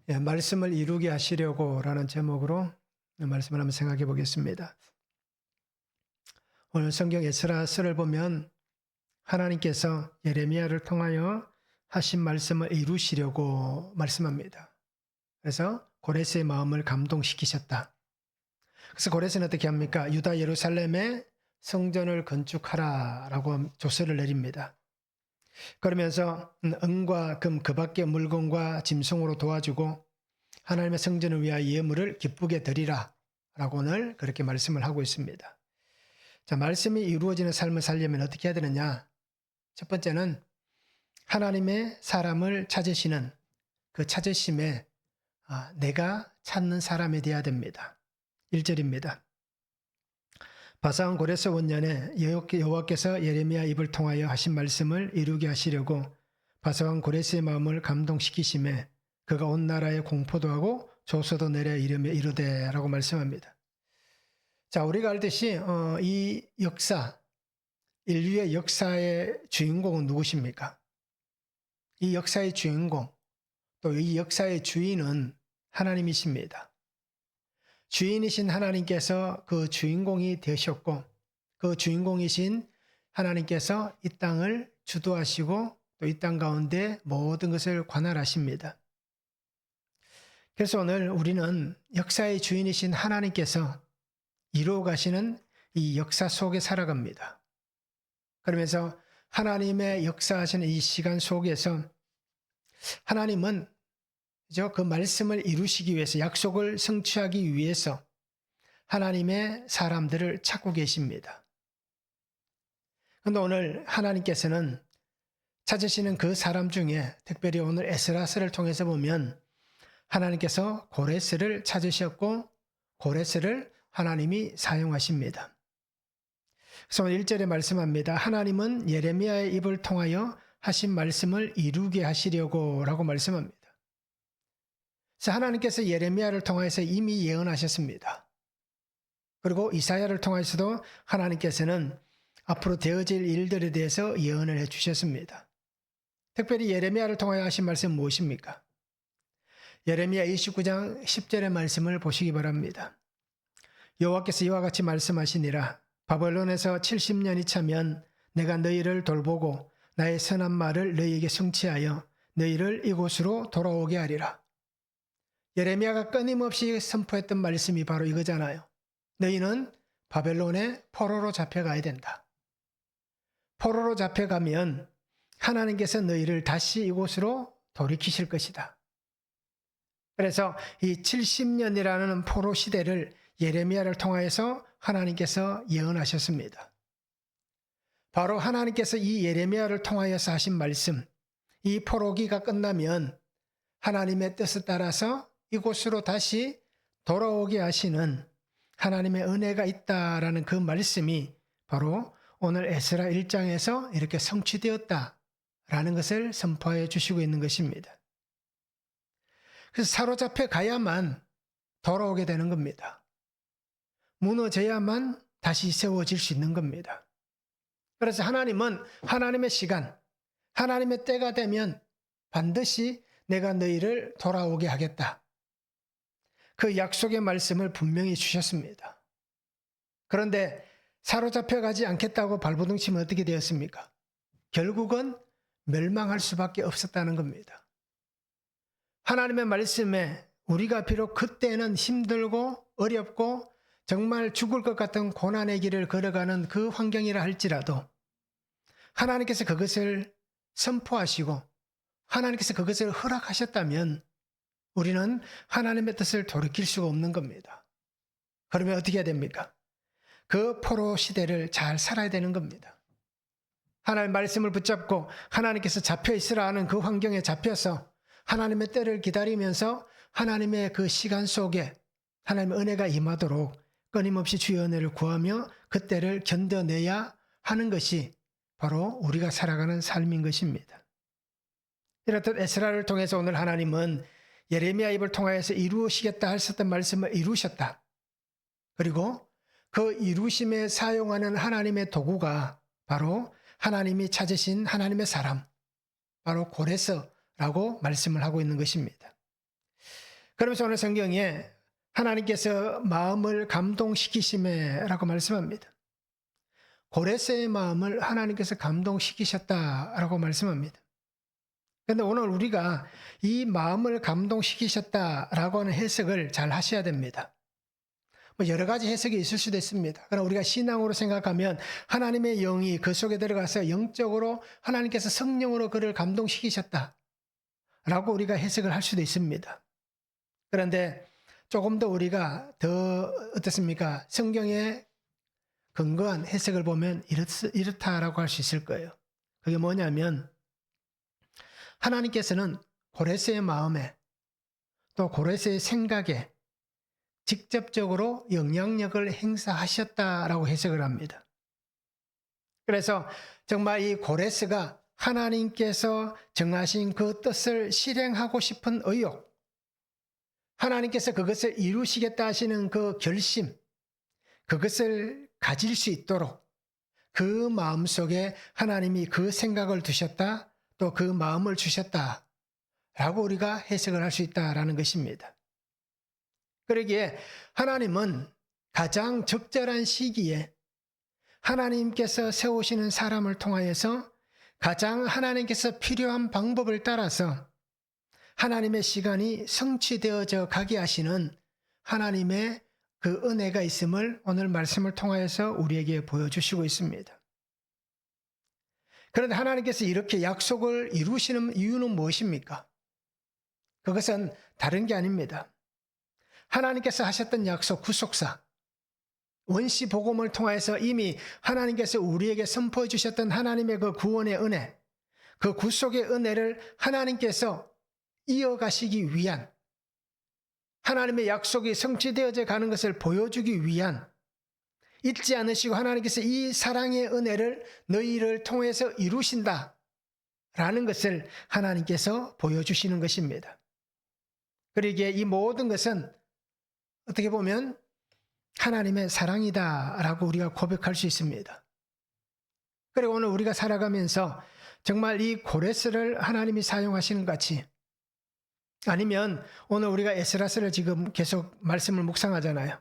말씀을 이루게 하시려고라는 제목으로 말씀을 한번 생각해 보겠습니다. 오늘 성경 에스라서를 보면 하나님께서 예레미야를 통하여 하신 말씀을 이루시려고 말씀합니다. 그래서 고레스의 마음을 감동시키셨다. 그래서 고레스는 어떻게 합니까? 유다 예루살렘에 성전을 건축하라라고 조서를 내립니다. 그러면서 은과 금 그 밖의 물건과 짐승으로 도와주고 하나님의 성전을 위하여 예물을 기쁘게 드리라 라고 오늘 그렇게 말씀을 하고 있습니다. 자, 말씀이 이루어지는 삶을 살려면 어떻게 해야 되느냐? 첫 번째는 하나님의 사람을 찾으시는 그 찾으심에 내가 찾는 사람이 되어야 됩니다. 1절입니다. 바사왕 고레스 원년에 여호와께서 예레미야 입을 통하여 하신 말씀을 이루게 하시려고 바사왕 고레스의 마음을 감동시키심에 그가 온 나라에 공포도 하고 조서도 내려 이르며 이르되라고 말씀합니다. 자, 우리가 알듯이 이 역사, 인류의 역사의 주인공은 누구십니까? 이 역사의 주인공, 또 이 역사의 주인은 하나님이십니다. 주인이신 하나님께서 그 주인공이 되셨고 그 주인공이신 하나님께서 이 땅을 주도하시고 또 이 땅 가운데 모든 것을 관할하십니다. 그래서 오늘 우리는 역사의 주인이신 하나님께서 이루어 가시는 이 역사 속에 살아갑니다. 그러면서 하나님의 역사하시는 이 시간 속에서 하나님은 그 말씀을 이루시기 위해서 약속을 성취하기 위해서 하나님의 사람들을 찾고 계십니다. 그런데 오늘 하나님께서는 찾으시는 그 사람 중에 특별히 오늘 에스라서를 통해서 보면 하나님께서 고레스를 찾으셨고 고레스를 하나님이 사용하십니다. 그래서 오늘 1절에 말씀합니다. 하나님은 예레미야의 입을 통하여 하신 말씀을 이루게 하시려고 라고 말씀합니다. 그래서 하나님께서 예레미야를 통해서 이미 예언하셨습니다. 그리고 이사야를 통해서도 하나님께서는 앞으로 되어질 일들에 대해서 예언을 해주셨습니다. 특별히 예레미야를 통하여 하신 말씀은 무엇입니까? 예레미야 29장 10절의 말씀을 보시기 바랍니다. 여호와께서 이와 같이 말씀하시니라. 바벨론에서 70년이 차면 내가 너희를 돌보고 나의 선한 말을 너희에게 성취하여 너희를 이곳으로 돌아오게 하리라. 예레미야가 끊임없이 선포했던 말씀이 바로 이거잖아요. 너희는 바벨론의 포로로 잡혀가야 된다. 포로로 잡혀가면 하나님께서 너희를 다시 이곳으로 돌이키실 것이다. 그래서 이 70년이라는 포로 시대를 예레미야를 통하여서 하나님께서 예언하셨습니다. 바로 하나님께서 이 예레미야를 통하여서 하신 말씀, 이 포로기가 끝나면 하나님의 뜻에 따라서 이곳으로 다시 돌아오게 하시는 하나님의 은혜가 있다라는 그 말씀이 바로 오늘 에스라 1장에서 이렇게 성취되었다라는 것을 선포해 주시고 있는 것입니다. 그래서 사로잡혀 가야만 돌아오게 되는 겁니다. 무너져야만 다시 세워질 수 있는 겁니다. 그래서 하나님은 하나님의 시간, 하나님의 때가 되면 반드시 내가 너희를 돌아오게 하겠다. 그 약속의 말씀을 분명히 주셨습니다. 그런데 사로잡혀 가지 않겠다고 발버둥 치면 어떻게 되었습니까? 결국은 멸망할 수밖에 없었다는 겁니다. 하나님의 말씀에 우리가 비록 그때는 힘들고 어렵고 정말 죽을 것 같은 고난의 길을 걸어가는 그 환경이라 할지라도 하나님께서 그것을 선포하시고 하나님께서 그것을 허락하셨다면 우리는 하나님의 뜻을 돌이킬 수가 없는 겁니다. 그러면 어떻게 해야 됩니까? 그 포로 시대를 잘 살아야 되는 겁니다. 하나님의 말씀을 붙잡고 하나님께서 잡혀 있으라 하는 그 환경에 잡혀서 하나님의 때를 기다리면서 하나님의 그 시간 속에 하나님의 은혜가 임하도록 끊임없이 주의 은혜를 구하며 그 때를 견뎌내야 하는 것이 바로 우리가 살아가는 삶인 것입니다. 이렇듯 에스라를 통해서 오늘 하나님은 예레미야 입을 통하여서 이루시겠다 하셨던 말씀을 이루셨다. 그리고 그 이루심에 사용하는 하나님의 도구가 바로 하나님이 찾으신 하나님의 사람, 바로 고레스라고 말씀을 하고 있는 것입니다. 그러면서 오늘 성경에 하나님께서 마음을 감동시키심에라고 말씀합니다. 고레스의 마음을 하나님께서 감동시키셨다라고 말씀합니다. 그런데 오늘 우리가 이 마음을 감동시키셨다라고 하는 해석을 잘 하셔야 됩니다. 뭐 여러 가지 해석이 있을 수도 있습니다. 그러나 우리가 신앙으로 생각하면 하나님의 영이 그 속에 들어가서 영적으로 하나님께서 성령으로 그를 감동시키셨다라고 우리가 해석을 할 수도 있습니다. 그런데 조금 더 우리가 더 어떻습니까? 성경에 근거한 해석을 보면 이렇다라고 할 수 있을 거예요. 그게 뭐냐면 하나님께서는 고레스의 마음에 또 고레스의 생각에 직접적으로 영향력을 행사하셨다라고 해석을 합니다. 그래서 정말 이 고레스가 하나님께서 정하신 그 뜻을 실행하고 싶은 의욕, 하나님께서 그것을 이루시겠다 하시는 그 결심, 그것을 가질 수 있도록 그 마음속에 하나님이 그 생각을 두셨다, 또 그 마음을 주셨다라고 우리가 해석을 할 수 있다라는 것입니다. 그러기에 하나님은 가장 적절한 시기에 하나님께서 세우시는 사람을 통하여서 가장 하나님께서 필요한 방법을 따라서 하나님의 시간이 성취되어져 가게 하시는 하나님의 그 은혜가 있음을 오늘 말씀을 통하여서 우리에게 보여주시고 있습니다. 그런데 하나님께서 이렇게 약속을 이루시는 이유는 무엇입니까? 그것은 다른 게 아닙니다. 하나님께서 하셨던 약속, 구속사, 원시 복음을 통해서 이미 하나님께서 우리에게 선포해 주셨던 하나님의 그 구원의 은혜, 그 구속의 은혜를 하나님께서 이어가시기 위한, 하나님의 약속이 성취되어져 가는 것을 보여주기 위한, 잊지 않으시고 하나님께서 이 사랑의 은혜를 너희를 통해서 이루신다 라는 것을 하나님께서 보여주시는 것입니다. 그러기에 이 모든 것은 어떻게 보면 하나님의 사랑이다라고 우리가 고백할 수 있습니다. 그리고 오늘 우리가 살아가면서 정말 이 고레스를 하나님이 사용하시는 같이, 아니면 오늘 우리가 에스라스를 지금 계속 말씀을 묵상하잖아요.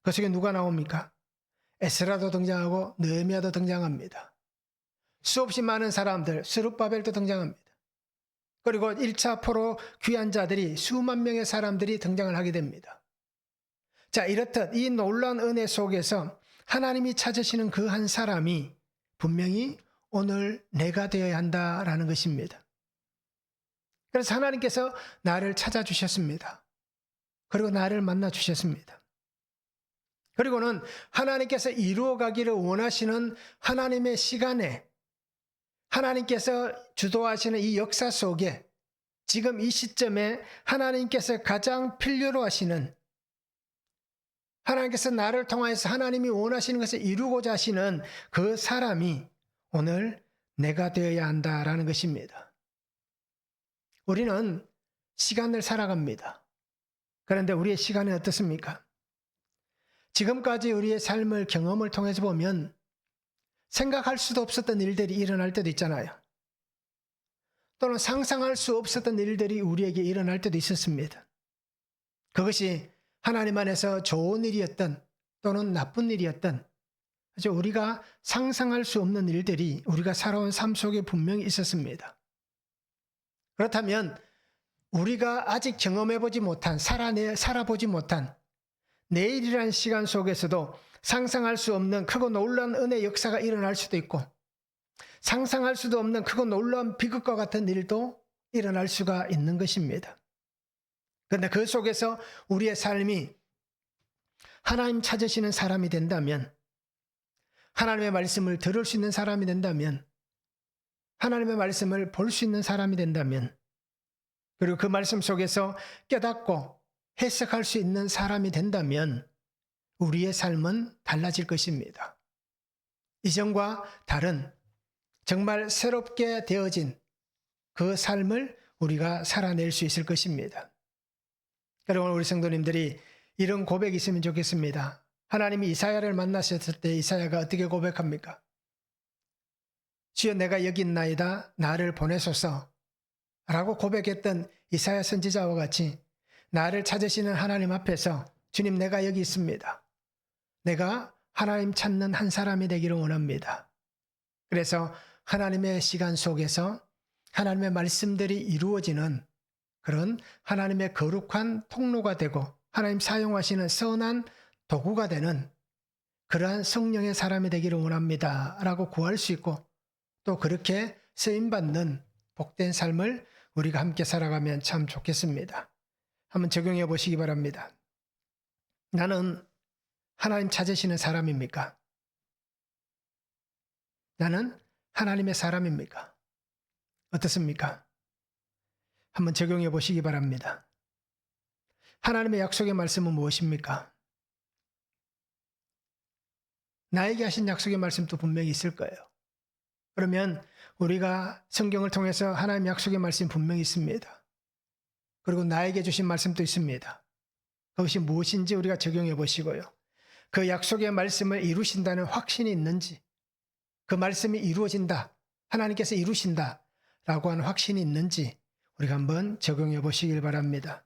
그 속에 누가 나옵니까? 에스라도 등장하고 느헤미야도 등장합니다. 수없이 많은 사람들, 스룹바벨도 등장합니다. 그리고 1차 포로 귀한 자들이 수만 명의 사람들이 등장을 하게 됩니다. 자, 이렇듯 이 놀라운 은혜 속에서 하나님이 찾으시는 그 한 사람이 분명히 오늘 내가 되어야 한다라는 것입니다. 그래서 하나님께서 나를 찾아주셨습니다. 그리고 나를 만나주셨습니다. 그리고는 하나님께서 이루어가기를 원하시는 하나님의 시간에, 하나님께서 주도하시는 이 역사 속에 지금 이 시점에 하나님께서 가장 필요로 하시는, 하나님께서 나를 통하여서 하나님이 원하시는 것을 이루고자 하시는 그 사람이 오늘 내가 되어야 한다라는 것입니다. 우리는 시간을 살아갑니다. 그런데 우리의 시간은 어떻습니까? 지금까지 우리의 삶을 경험을 통해서 보면 생각할 수도 없었던 일들이 일어날 때도 있잖아요. 또는 상상할 수 없었던 일들이 우리에게 일어날 때도 있었습니다. 그것이 하나님 안에서 좋은 일이었던 또는 나쁜 일이었던 우리가 상상할 수 없는 일들이 우리가 살아온 삶 속에 분명히 있었습니다. 그렇다면 우리가 아직 경험해보지 못한, 살아보지 못한 내일이라는 시간 속에서도 상상할 수 없는 크고 놀라운 은혜 역사가 일어날 수도 있고, 상상할 수도 없는 크고 놀라운 비극과 같은 일도 일어날 수가 있는 것입니다. 그런데 그 속에서 우리의 삶이 하나님 찾으시는 사람이 된다면, 하나님의 말씀을 들을 수 있는 사람이 된다면, 하나님의 말씀을 볼 수 있는 사람이 된다면, 그리고 그 말씀 속에서 깨닫고 해석할 수 있는 사람이 된다면 우리의 삶은 달라질 것입니다. 이전과 다른 정말 새롭게 되어진 그 삶을 우리가 살아낼 수 있을 것입니다. 여러분, 우리 성도님들이 이런 고백이 있으면 좋겠습니다. 하나님이 이사야를 만나셨을 때 이사야가 어떻게 고백합니까? 주여, 내가 여기 있나이다, 나를 보내소서 라고 고백했던 이사야 선지자와 같이 나를 찾으시는 하나님 앞에서 주님, 내가 여기 있습니다. 내가 하나님 찾는 한 사람이 되기를 원합니다. 그래서 하나님의 시간 속에서 하나님의 말씀들이 이루어지는 그런 하나님의 거룩한 통로가 되고 하나님 사용하시는 선한 도구가 되는 그러한 성령의 사람이 되기를 원합니다. 라고 구할 수 있고 또 그렇게 쓰임받는 복된 삶을 우리가 함께 살아가면 참 좋겠습니다. 한번 적용해 보시기 바랍니다. 나는 하나님 찾으시는 사람입니까? 나는 하나님의 사람입니까? 어떻습니까? 한번 적용해 보시기 바랍니다. 하나님의 약속의 말씀은 무엇입니까? 나에게 하신 약속의 말씀도 분명히 있을 거예요. 그러면 우리가 성경을 통해서 하나님의 약속의 말씀이 분명히 있습니다. 그리고 나에게 주신 말씀도 있습니다. 그것이 무엇인지 우리가 적용해 보시고요. 그 약속의 말씀을 이루신다는 확신이 있는지, 그 말씀이 이루어진다, 하나님께서 이루신다 라고 하는 확신이 있는지 우리가 한번 적용해 보시길 바랍니다.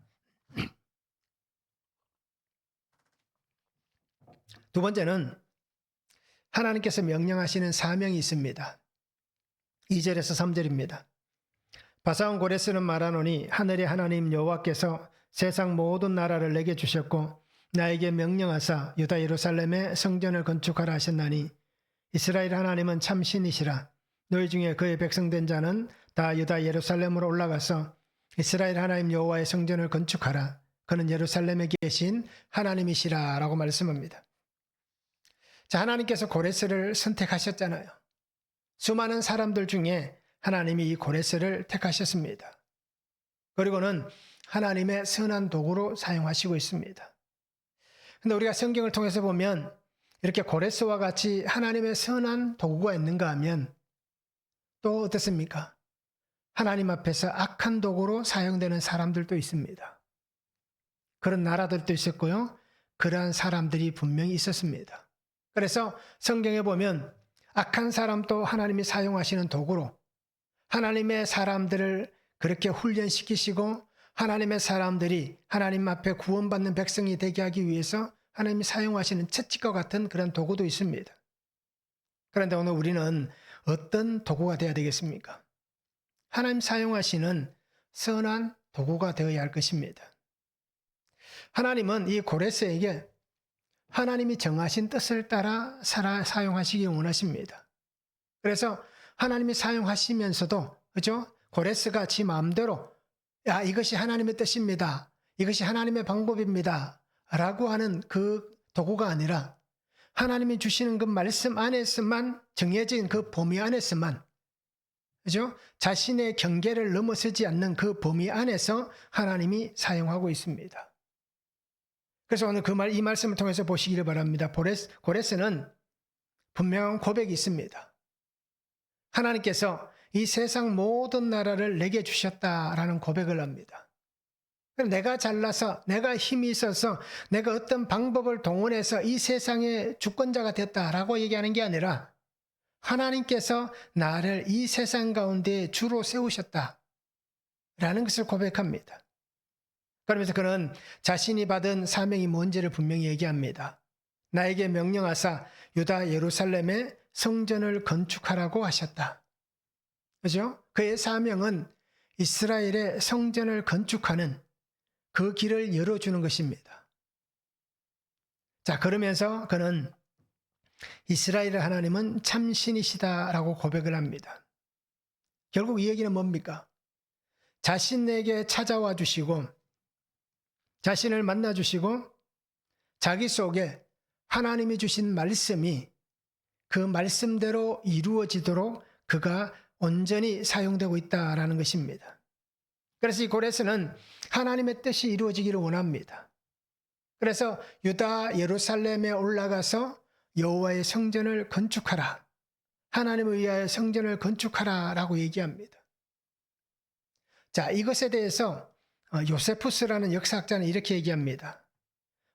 두 번째는 하나님께서 명령하시는 사명이 있습니다. 2절에서 3절입니다. 바사온 고레스는 말하노니 하늘의 하나님 여호와께서 세상 모든 나라를 내게 주셨고 나에게 명령하사 유다 예루살렘에 성전을 건축하라 하셨나니 이스라엘 하나님은 참 신이시라. 너희 중에 그의 백성된 자는 다 유다 예루살렘으로 올라가서 이스라엘 하나님 여호와의 성전을 건축하라. 그는 예루살렘에 계신 하나님이시라 라고 말씀합니다. 자, 하나님께서 고레스를 선택하셨잖아요. 수많은 사람들 중에 하나님이 이 고레스를 택하셨습니다. 그리고는 하나님의 선한 도구로 사용하시고 있습니다. 근데 우리가 성경을 통해서 보면 이렇게 고레스와 같이 하나님의 선한 도구가 있는가 하면 또 어떻습니까? 하나님 앞에서 악한 도구로 사용되는 사람들도 있습니다. 그런 나라들도 있었고요. 그러한 사람들이 분명히 있었습니다. 그래서 성경에 보면 악한 사람도 하나님이 사용하시는 도구로 하나님의 사람들을 그렇게 훈련시키시고 하나님의 사람들이 하나님 앞에 구원받는 백성이 되게 하기 위해서 하나님이 사용하시는 채찍과 같은 그런 도구도 있습니다. 그런데 오늘 우리는 어떤 도구가 되어야 되겠습니까? 하나님 사용하시는 선한 도구가 되어야 할 것입니다. 하나님은 이 고레스에게 하나님이 정하신 뜻을 따라 사용하시기 원하십니다. 그래서 하나님이 사용하시면서도 그죠? 고레스가 지 마음대로 이것이 하나님의 뜻입니다. 이것이 하나님의 방법입니다. 라고 하는 그 도구가 아니라 하나님이 주시는 그 말씀 안에서만 정해진 그 범위 안에서만 그죠? 자신의 경계를 넘어서지 않는 그 범위 안에서 하나님이 사용하고 있습니다. 그래서 오늘 이 말씀을 통해서 보시기를 바랍니다. 고레스는 분명한 고백이 있습니다. 하나님께서 이 세상 모든 나라를 내게 주셨다라는 고백을 합니다. 내가 잘나서 내가 힘이 있어서 내가 어떤 방법을 동원해서 이 세상의 주권자가 됐다라고 얘기하는 게 아니라 하나님께서 나를 이 세상 가운데 주로 세우셨다라는 것을 고백합니다. 그러면서 그는 자신이 받은 사명이 뭔지를 분명히 얘기합니다. 나에게 명령하사 유다 예루살렘에 성전을 건축하라고 하셨다. 그죠? 그의 사명은 이스라엘의 성전을 건축하는 그 길을 열어주는 것입니다. 자, 그러면서 그는 이스라엘의 하나님은 참 신이시다라고 고백을 합니다. 결국 이 얘기는 뭡니까? 자신에게 찾아와 주시고 자신을 만나 주시고 자기 속에 하나님이 주신 말씀이 그 말씀대로 이루어지도록 그가 온전히 사용되고 있다라는 것입니다. 그래서 이 고레스는 하나님의 뜻이 이루어지기를 원합니다. 그래서 유다 예루살렘에 올라가서 여호와의 성전을 건축하라. 하나님을 위하여 성전을 건축하라 라고 얘기합니다. 자, 이것에 대해서 요세푸스라는 역사학자는 이렇게 얘기합니다.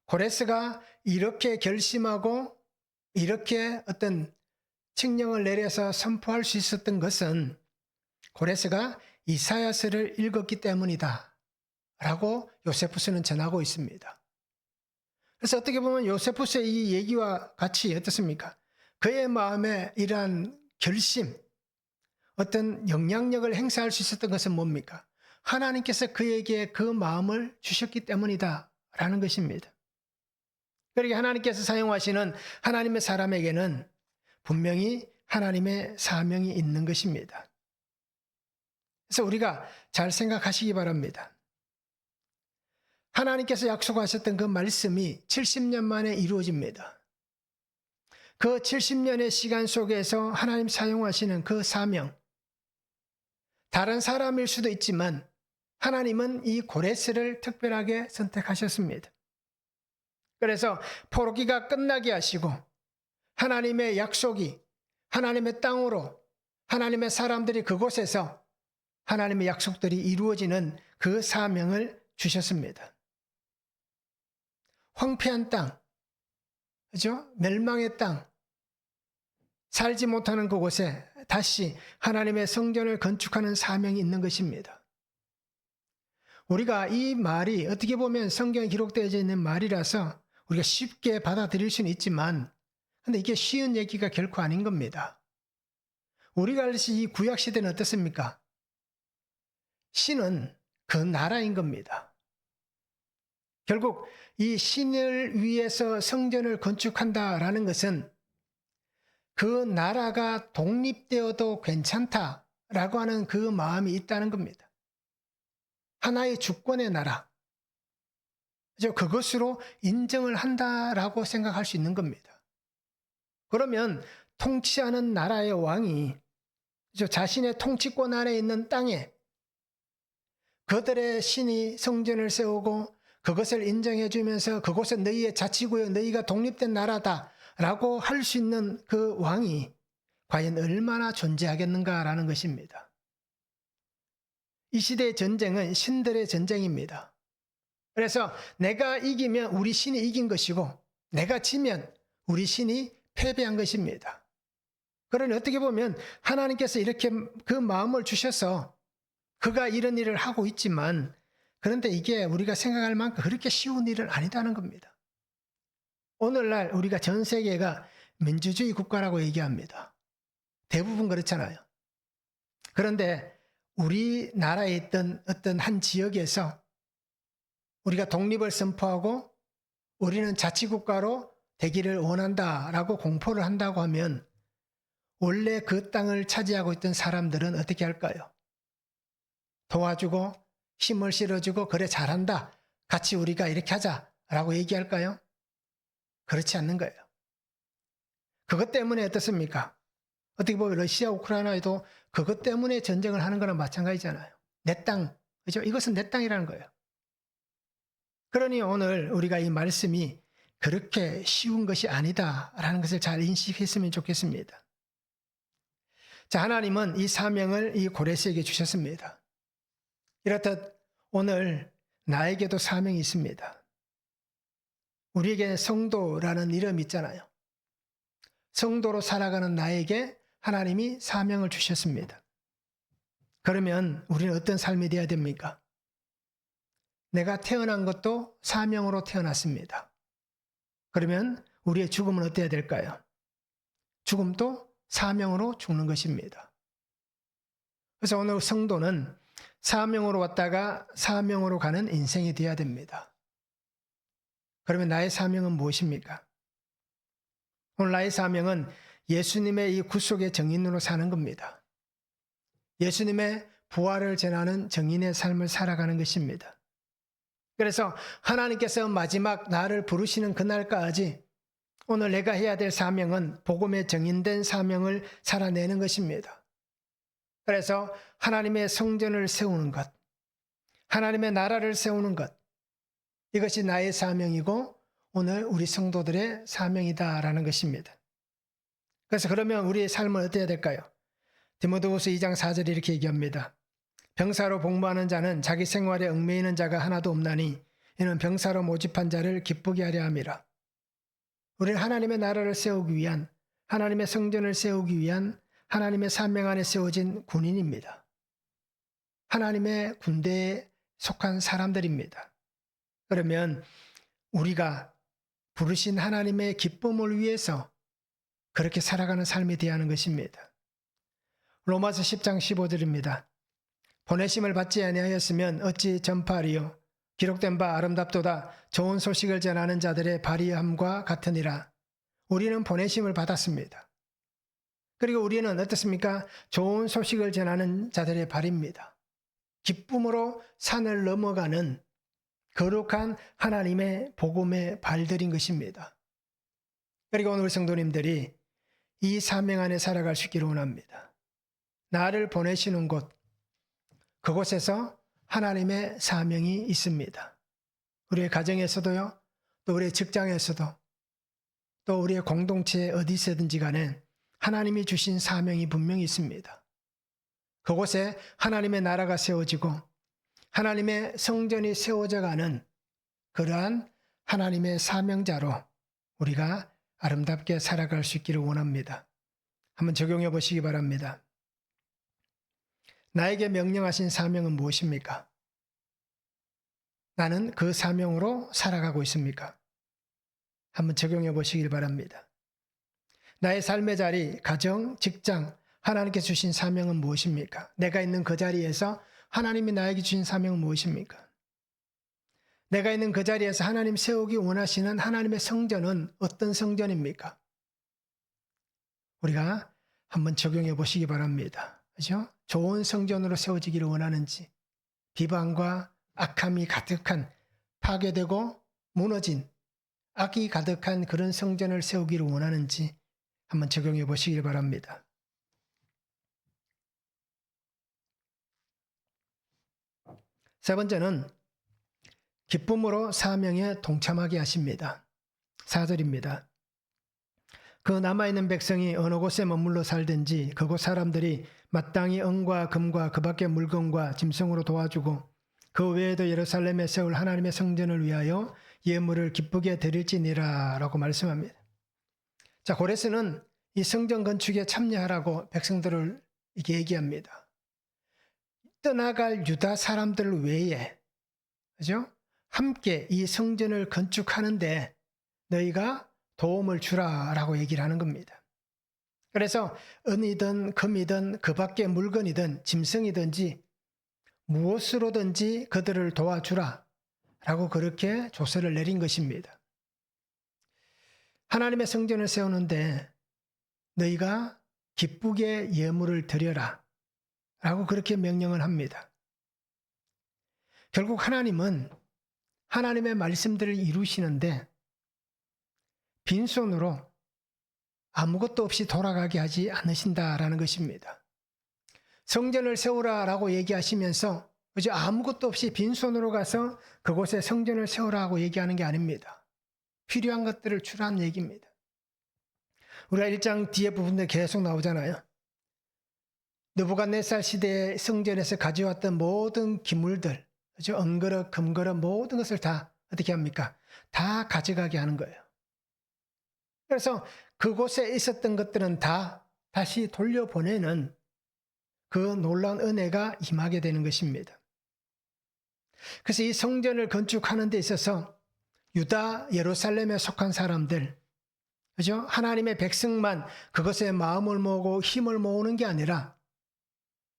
고레스가 이렇게 결심하고 이렇게 어떤 칙령을 내려서 선포할 수 있었던 것은 고레스가 이사야서를 읽었기 때문이다 라고 요세푸스는 전하고 있습니다. 그래서 어떻게 보면 요세푸스의 이 얘기와 같이 어떻습니까? 그의 마음에 이러한 결심, 어떤 영향력을 행사할 수 있었던 것은 뭡니까? 하나님께서 그에게 그 마음을 주셨기 때문이다 라는 것입니다. 그러니까 하나님께서 사용하시는 하나님의 사람에게는 분명히 하나님의 사명이 있는 것입니다. 그래서 우리가 잘 생각하시기 바랍니다. 하나님께서 약속하셨던 그 말씀이 70년 만에 이루어집니다. 그 70년의 시간 속에서 하나님 사용하시는 그 사명, 다른 사람일 수도 있지만 하나님은 이 고레스를 특별하게 선택하셨습니다. 그래서 포로기가 끝나게 하시고 하나님의 약속이 하나님의 땅으로 하나님의 사람들이 그곳에서 하나님의 약속들이 이루어지는 그 사명을 주셨습니다. 황폐한 땅, 그죠? 멸망의 땅, 살지 못하는 그곳에 다시 하나님의 성전을 건축하는 사명이 있는 것입니다. 우리가 이 말이 어떻게 보면 성경에 기록되어 있는 말이라서 우리가 쉽게 받아들일 수는 있지만 근데 이게 쉬운 얘기가 결코 아닌 겁니다. 우리가 알듯이 이 구약시대는 어떻습니까? 신은 그 나라인 겁니다. 결국 이 신을 위해서 성전을 건축한다라는 것은 그 나라가 독립되어도 괜찮다라고 하는 그 마음이 있다는 겁니다. 하나의 주권의 나라. 그것으로 인정을 한다라고 생각할 수 있는 겁니다. 그러면 통치하는 나라의 왕이 자신의 통치권 아래 있는 땅에 그들의 신이 성전을 세우고 그것을 인정해 주면서 그곳은 너희의 자치구역, 너희가 독립된 나라다라고 할 수 있는 그 왕이 과연 얼마나 존재하겠는가라는 것입니다. 이 시대의 전쟁은 신들의 전쟁입니다. 그래서 내가 이기면 우리 신이 이긴 것이고 내가 지면 우리 신이 패배한 것입니다. 그러니 어떻게 보면 하나님께서 이렇게 그 마음을 주셔서 그가 이런 일을 하고 있지만 그런데 이게 우리가 생각할 만큼 그렇게 쉬운 일은 아니다는 겁니다. 오늘날 우리가 전 세계가 민주주의 국가라고 얘기합니다. 대부분 그렇잖아요. 그런데 우리나라에 있던 어떤 한 지역에서 우리가 독립을 선포하고 우리는 자치국가로 되기를 원한다라고 공포를 한다고 하면 원래 그 땅을 차지하고 있던 사람들은 어떻게 할까요? 도와주고 힘을 실어주고 그래 잘한다. 같이 우리가 이렇게 하자라고 얘기할까요? 그렇지 않는 거예요. 그것 때문에 어떻습니까? 어떻게 보면 러시아 우크라이나에도 그것 때문에 전쟁을 하는 거랑 마찬가지잖아요. 내 땅, 그죠? 이것은 내 땅이라는 거예요. 그러니 오늘 우리가 이 말씀이 그렇게 쉬운 것이 아니다라는 것을 잘 인식했으면 좋겠습니다. 자, 하나님은 이 사명을 이 고레스에게 주셨습니다. 이렇듯 오늘 나에게도 사명이 있습니다. 우리에게 성도라는 이름이 있잖아요. 성도로 살아가는 나에게 하나님이 사명을 주셨습니다. 그러면 우리는 어떤 삶이 되어야 됩니까? 내가 태어난 것도 사명으로 태어났습니다. 그러면 우리의 죽음은 어때야 될까요? 죽음도 사명으로 죽는 것입니다. 그래서 오늘 성도는 사명으로 왔다가 사명으로 가는 인생이 되어야 됩니다. 그러면 나의 사명은 무엇입니까? 오늘 나의 사명은 예수님의 이 구속의 정인으로 사는 겁니다. 예수님의 부활을 전하는 정인의 삶을 살아가는 것입니다. 그래서 하나님께서 마지막 나를 부르시는 그날까지 오늘 내가 해야 될 사명은 복음의 정인된 사명을 살아내는 것입니다. 그래서 하나님의 성전을 세우는 것, 하나님의 나라를 세우는 것, 이것이 나의 사명이고 오늘 우리 성도들의 사명이다라는 것입니다. 그래서 그러면 우리의 삶은 어때야 될까요? 디모데후서 2장 4절에 이렇게 얘기합니다. 병사로 복무하는 자는 자기 생활에 얽매이는 자가 하나도 없나니 이는 병사로 모집한 자를 기쁘게 하려 함이라. 우리는 하나님의 나라를 세우기 위한, 하나님의 성전을 세우기 위한 하나님의 사명 안에 세워진 군인입니다. 하나님의 군대에 속한 사람들입니다. 그러면 우리가 부르신 하나님의 기쁨을 위해서 그렇게 살아가는 삶이 되어야 하는 것입니다. 로마서 10장 15절입니다. 보내심을 받지 아니하였으면 어찌 전파하리요. 기록된 바 아름답도다. 좋은 소식을 전하는 자들의 발의함과 같으니라. 우리는 보내심을 받았습니다. 그리고 우리는 어떻습니까? 좋은 소식을 전하는 자들의 발입니다. 기쁨으로 산을 넘어가는 거룩한 하나님의 복음의 발들인 것입니다. 그리고 오늘 성도님들이 이 사명 안에 살아갈 수 있기를 원합니다. 나를 보내시는 곳, 그곳에서 하나님의 사명이 있습니다. 우리의 가정에서도요, 또 우리의 직장에서도, 또 우리의 공동체 어디서든지 간에 하나님이 주신 사명이 분명히 있습니다. 그곳에 하나님의 나라가 세워지고 하나님의 성전이 세워져가는 그러한 하나님의 사명자로 우리가 아름답게 살아갈 수 있기를 원합니다. 한번 적용해 보시기 바랍니다. 나에게 명령하신 사명은 무엇입니까? 나는 그 사명으로 살아가고 있습니까? 한번 적용해 보시길 바랍니다. 나의 삶의 자리, 가정, 직장, 하나님께 주신 사명은 무엇입니까? 내가 있는 그 자리에서 하나님이 나에게 주신 사명은 무엇입니까? 내가 있는 그 자리에서 하나님 세우기 원하시는 하나님의 성전은 어떤 성전입니까? 우리가 한번 적용해 보시기 바랍니다. 그죠? 좋은 성전으로 세워지기를 원하는지, 비방과 악함이 가득한, 파괴되고 무너진 악이 가득한 그런 성전을 세우기를 원하는지 한번 적용해 보시길 바랍니다. 세 번째는 기쁨으로 사명에 동참하게 하십니다. 4절입니다. 그 남아있는 백성이 어느 곳에 머물러 살든지 그곳 사람들이 마땅히 은과 금과 그 밖의 물건과 짐승으로 도와주고 그 외에도 예루살렘에 세울 하나님의 성전을 위하여 예물을 기쁘게 드릴지니라 라고 말씀합니다. 자, 고레스는 이 성전 건축에 참여하라고 백성들을 이렇게 얘기합니다. 떠나갈 유다 사람들 외에, 그죠? 함께 이 성전을 건축하는데 너희가 도움을 주라라고 얘기를 하는 겁니다. 그래서 은이든 금이든 그 밖의 물건이든 짐승이든지 무엇으로든지 그들을 도와주라 라고 그렇게 조서를 내린 것입니다. 하나님의 성전을 세우는데 너희가 기쁘게 예물을 드려라 라고 그렇게 명령을 합니다. 결국 하나님은 하나님의 말씀들을 이루시는데 빈손으로 아무것도 없이 돌아가게 하지 않으신다라는 것입니다. 성전을 세우라라고 얘기하시면서 그저 아무것도 없이 빈손으로 가서 그곳에 성전을 세우라고 얘기하는 게 아닙니다. 필요한 것들을 주라는 얘기입니다. 우리가 1장 뒤에 부분에 계속 나오잖아요. 느부갓네살 시대의 성전에서 가져왔던 모든 기물들, 그죠? 은그릇, 금그릇 모든 것을 다 어떻게 합니까? 다 가져가게 하는 거예요. 그래서 그곳에 있었던 것들은 다 다시 돌려보내는 그 놀라운 은혜가 임하게 되는 것입니다. 그래서 이 성전을 건축하는 데 있어서 유다 예루살렘에 속한 사람들, 그죠? 하나님의 백성만 그것에 마음을 모으고 힘을 모으는 게 아니라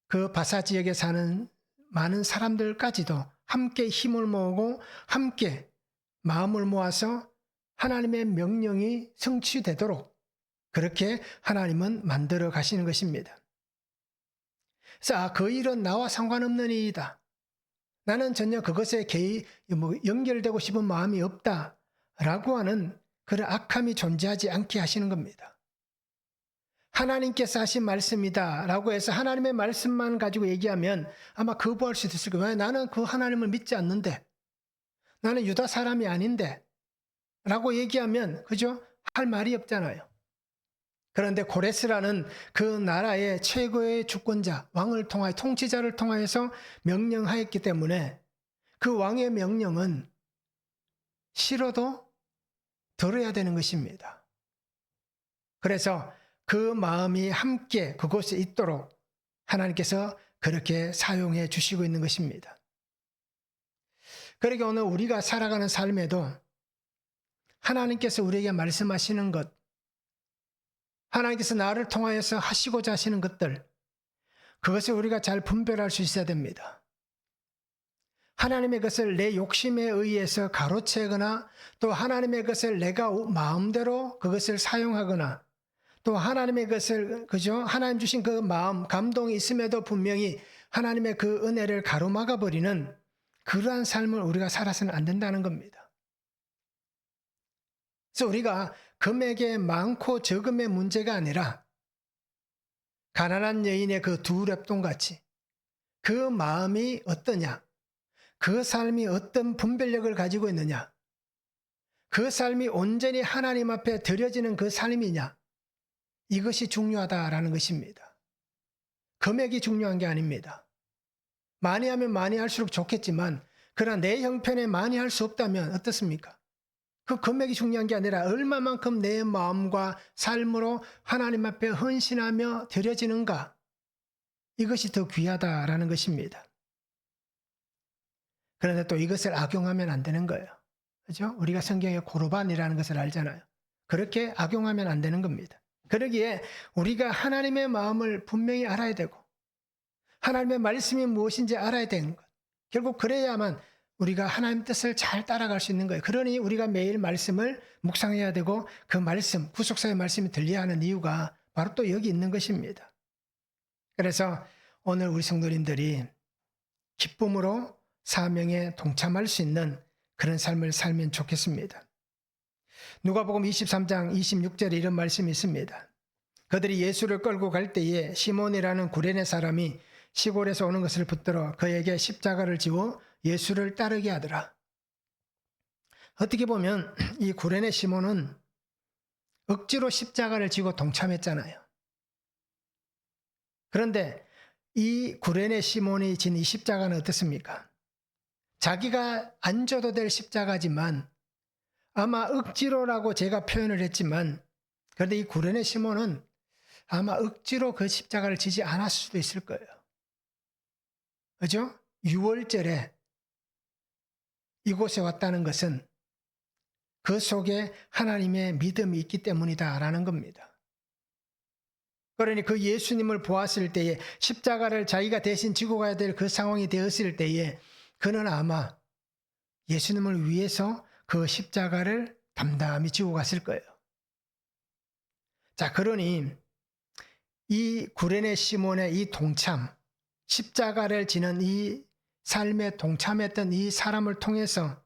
그 바사 지역에 사는 많은 사람들까지도 함께 힘을 모으고 함께 마음을 모아서 하나님의 명령이 성취되도록 그렇게 하나님은 만들어 가시는 것입니다. 그래서 그 일은 나와 상관없는 일이다. 나는 전혀 그것에 연결되고 싶은 마음이 없다라고 하는 그런 악함이 존재하지 않게 하시는 겁니다. 하나님께서 하신 말씀이다라고 해서 하나님의 말씀만 가지고 얘기하면 아마 거부할 수도 있을 거예요. 왜? 나는 그 하나님을 믿지 않는데, 나는 유다 사람이 아닌데 라고 얘기하면 그죠? 할 말이 없잖아요. 그런데 고레스라는 그 나라의 최고의 주권자, 왕을 통하여 통치자를 통하여서 명령하였기 때문에 그 왕의 명령은 싫어도 들어야 되는 것입니다. 그래서 그 마음이 함께 그곳에 있도록 하나님께서 그렇게 사용해 주시고 있는 것입니다. 그러니까 오늘 우리가 살아가는 삶에도 하나님께서 우리에게 말씀하시는 것, 하나님께서 나를 통하여서 하시고자 하시는 것들, 그것을 우리가 잘 분별할 수 있어야 됩니다. 하나님의 것을 내 욕심에 의해서 가로채거나 또 하나님의 것을 내가 마음대로 그것을 사용하거나 또 하나님의 것을 하나님 주신 그 마음, 감동이 있음에도 분명히 하나님의 그 은혜를 가로막아 버리는 그러한 삶을 우리가 살아서는 안 된다는 겁니다. 그래서 우리가 금액의 많고 적음의 문제가 아니라 가난한 여인의 그 두 렙돈 같이 그 마음이 어떠냐, 그 삶이 어떤 분별력을 가지고 있느냐, 그 삶이 온전히 하나님 앞에 드려지는 그 삶이냐, 이것이 중요하다라는 것입니다. 금액이 중요한 게 아닙니다. 많이 하면 많이 할수록 좋겠지만 그러나 내 형편에 많이 할 수 없다면 어떻습니까? 그 금액이 중요한 게 아니라 얼마만큼 내 마음과 삶으로 하나님 앞에 헌신하며 드려지는가, 이것이 더 귀하다라는 것입니다. 그런데 또 이것을 악용하면 안 되는 거예요. 그죠? 우리가 성경에 고르반이라는 것을 알잖아요. 그렇게 악용하면 안 되는 겁니다. 그러기에 우리가 하나님의 마음을 분명히 알아야 되고 하나님의 말씀이 무엇인지 알아야 되는 것. 결국 그래야만 우리가 하나님 뜻을 잘 따라갈 수 있는 거예요. 그러니 우리가 매일 말씀을 묵상해야 되고 그 말씀, 구속사의 말씀이 들려야 하는 이유가 바로 또 여기 있는 것입니다. 그래서 오늘 우리 성도님들이 기쁨으로 사명에 동참할 수 있는 그런 삶을 살면 좋겠습니다. 누가복음 23장 26절에 이런 말씀이 있습니다. 그들이 예수를 끌고 갈 때에 시몬이라는 구레네 사람이 시골에서 오는 것을 붙들어 그에게 십자가를 지워 예수를 따르게 하더라. 어떻게 보면 이 구레네 시몬은 억지로 십자가를 지고 동참했잖아요. 그런데 이 구레네 시몬이 진 이 십자가는 어떻습니까? 자기가 안 져도 될 십자가지만 아마 억지로라고 제가 표현을 했지만 그런데 이 구레네 시몬은 아마 억지로 그 십자가를 지지 않았을 수도 있을 거예요. 그죠? 6월절에 이곳에 왔다는 것은 그 속에 하나님의 믿음이 있기 때문이다라는 겁니다. 그러니 그 예수님을 보았을 때에 십자가를 자기가 대신 지고 가야 될 그 상황이 되었을 때에 그는 아마 예수님을 위해서 그 십자가를 담담히 지고 갔을 거예요. 자, 그러니 이 구레네 시몬의 이 동참, 십자가를 지는 이 삶에 동참했던 이 사람을 통해서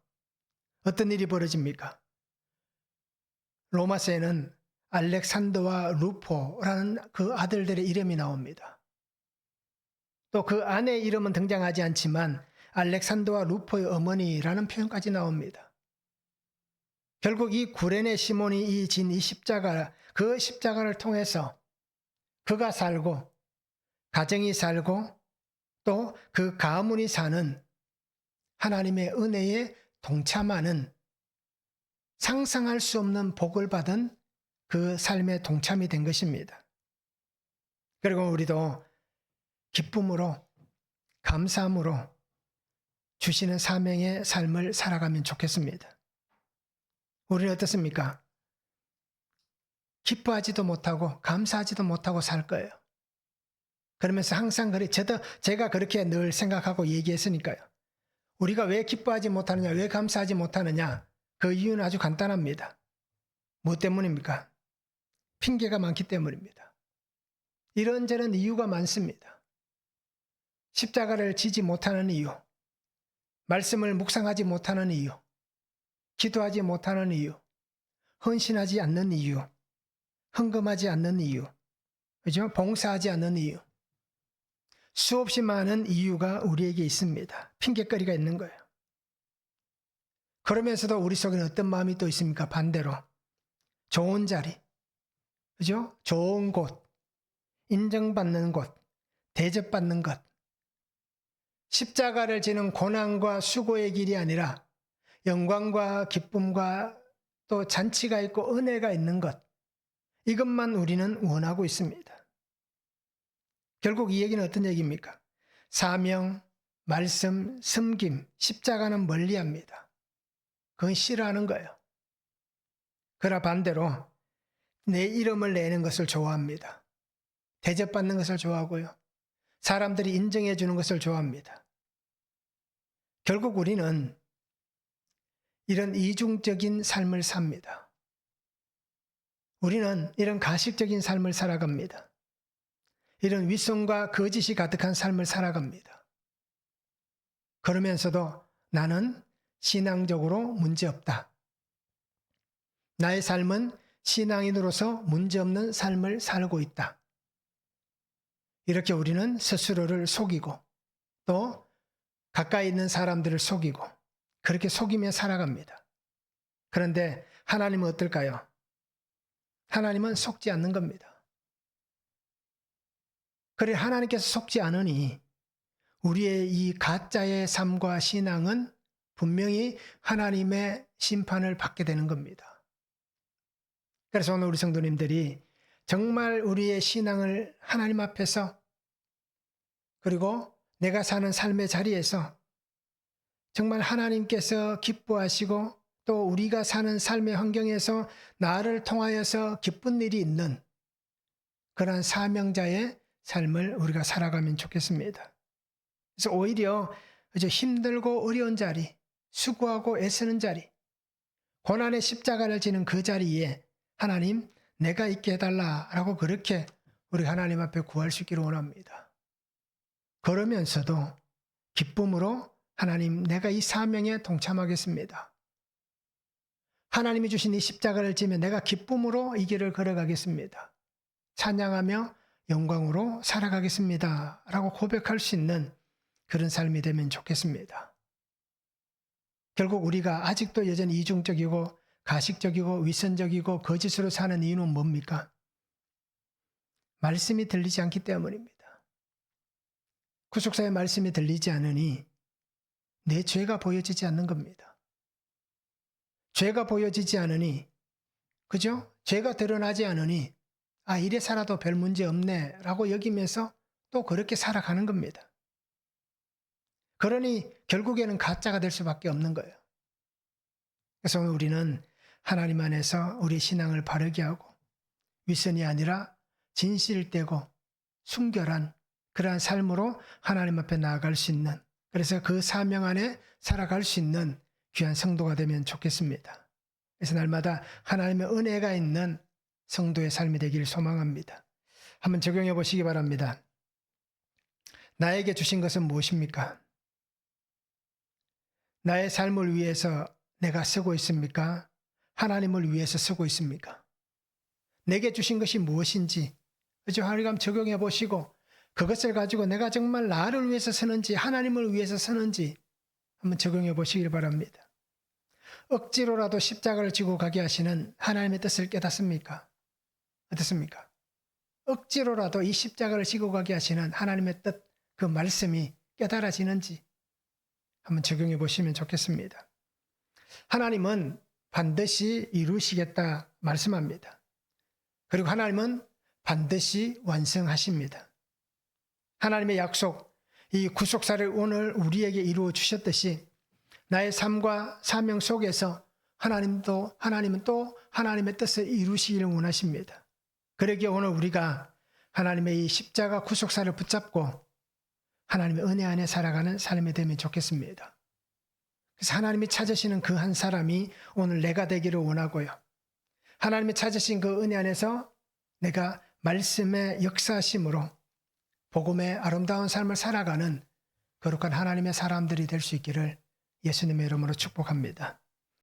어떤 일이 벌어집니까? 로마서에는 알렉산더와 루포라는 그 아들들의 이름이 나옵니다. 또 그 아내의 이름은 등장하지 않지만 알렉산더와 루포의 어머니라는 표현까지 나옵니다. 결국 이 구레네 시몬이 진 이 십자가, 그 십자가를 통해서 그가 살고 가정이 살고 또 그 가문이 사는 하나님의 은혜에 동참하는 상상할 수 없는 복을 받은 그 삶에 동참이 된 것입니다. 그리고 우리도 기쁨으로 감사함으로 주시는 사명의 삶을 살아가면 좋겠습니다. 우리는 어떻습니까? 기뻐하지도 못하고 감사하지도 못하고 살 거예요. 그러면서 항상 제가 그렇게 늘 생각하고 얘기했으니까요. 우리가 왜 기뻐하지 못하느냐, 왜 감사하지 못하느냐, 그 이유는 아주 간단합니다. 무엇 때문입니까? 핑계가 많기 때문입니다. 이런저런 이유가 많습니다. 십자가를 지지 못하는 이유, 말씀을 묵상하지 못하는 이유, 기도하지 못하는 이유, 헌신하지 않는 이유, 헌금하지 않는 이유, 그죠? 봉사하지 않는 이유. 수없이 많은 이유가 우리에게 있습니다. 핑계거리가 있는 거예요. 그러면서도 우리 속에는 어떤 마음이 또 있습니까? 반대로 좋은 자리, 그죠? 좋은 곳, 인정받는 곳, 대접받는 것, 십자가를 지는 고난과 수고의 길이 아니라 영광과 기쁨과 또 잔치가 있고 은혜가 있는 것, 이것만 우리는 원하고 있습니다. 결국 이 얘기는 어떤 얘기입니까? 사명, 말씀, 섬김, 십자가는 멀리합니다. 그건 싫어하는 거예요. 그러나 반대로 내 이름을 내는 것을 좋아합니다. 대접받는 것을 좋아하고요. 사람들이 인정해 주는 것을 좋아합니다. 결국 우리는 이런 이중적인 삶을 삽니다. 우리는 이런 가식적인 삶을 살아갑니다. 이런 위선과 거짓이 가득한 삶을 살아갑니다. 그러면서도 나는 신앙적으로 문제없다. 나의 삶은 신앙인으로서 문제없는 삶을 살고 있다. 이렇게 우리는 스스로를 속이고 또 가까이 있는 사람들을 속이고 그렇게 속이며 살아갑니다. 그런데 하나님은 어떨까요? 하나님은 속지 않는 겁니다. 그래 하나님께서 속지 않으니 우리의 이 가짜의 삶과 신앙은 분명히 하나님의 심판을 받게 되는 겁니다. 그래서 오늘 우리 성도님들이 정말 우리의 신앙을 하나님 앞에서 그리고 내가 사는 삶의 자리에서 정말 하나님께서 기뻐하시고 또 우리가 사는 삶의 환경에서 나를 통하여서 기쁜 일이 있는 그러한 사명자의 삶을 우리가 살아가면 좋겠습니다. 그래서 오히려 힘들고 어려운 자리, 수고하고 애쓰는 자리, 고난의 십자가를 지는 그 자리에 하나님 내가 있게 해달라라고 그렇게 우리 하나님 앞에 구할 수 있기를 원합니다. 그러면서도 기쁨으로 하나님 내가 이 사명에 동참하겠습니다. 하나님이 주신 이 십자가를 지며 내가 기쁨으로 이 길을 걸어가겠습니다. 찬양하며 영광으로 살아가겠습니다. 라고 고백할 수 있는 그런 삶이 되면 좋겠습니다. 결국 우리가 아직도 여전히 이중적이고 가식적이고 위선적이고 거짓으로 사는 이유는 뭡니까? 말씀이 들리지 않기 때문입니다. 구속사의 말씀이 들리지 않으니 내 죄가 보여지지 않는 겁니다. 죄가 보여지지 않으니, 그죠? 죄가 드러나지 않으니, 이래 살아도 별 문제 없네 라고 여기면서 또 그렇게 살아가는 겁니다. 그러니 결국에는 가짜가 될 수밖에 없는 거예요. 그래서 오늘 우리는 하나님 안에서 우리 신앙을 바르게 하고 위선이 아니라 진실되고 순결한 그러한 삶으로 하나님 앞에 나아갈 수 있는, 그래서 그 사명 안에 살아갈 수 있는 귀한 성도가 되면 좋겠습니다. 그래서 날마다 하나님의 은혜가 있는 성도의 삶이 되기를 소망합니다. 한번 적용해 보시기 바랍니다. 나에게 주신 것은 무엇입니까? 나의 삶을 위해서 내가 쓰고 있습니까? 하나님을 위해서 쓰고 있습니까? 내게 주신 것이 무엇인지 한번 적용해 보시고 그것을 가지고 내가 정말 나를 위해서 쓰는지 하나님을 위해서 쓰는지 한번 적용해 보시길 바랍니다. 억지로라도 십자가를 지고 가게 하시는 하나님의 뜻을 깨닫습니까? 어떻습니까? 억지로라도 이 십자가를 지고 가게 하시는 하나님의 뜻, 그 말씀이 깨달아지는지 한번 적용해 보시면 좋겠습니다. 하나님은 반드시 이루시겠다 말씀합니다. 그리고 하나님은 반드시 완성하십니다. 하나님의 약속, 이 구속사를 오늘 우리에게 이루어 주셨듯이 나의 삶과 사명 속에서 하나님은 또 하나님의 뜻을 이루시기를 원하십니다. 그러기에 오늘 우리가 하나님의 이 십자가 구속사를 붙잡고 하나님의 은혜 안에 살아가는 삶이 되면 좋겠습니다. 그래서 하나님이 찾으시는 그 한 사람이 오늘 내가 되기를 원하고요. 하나님이 찾으신 그 은혜 안에서 내가 말씀의 역사심으로 복음의 아름다운 삶을 살아가는 거룩한 하나님의 사람들이 될 수 있기를 예수님의 이름으로 축복합니다.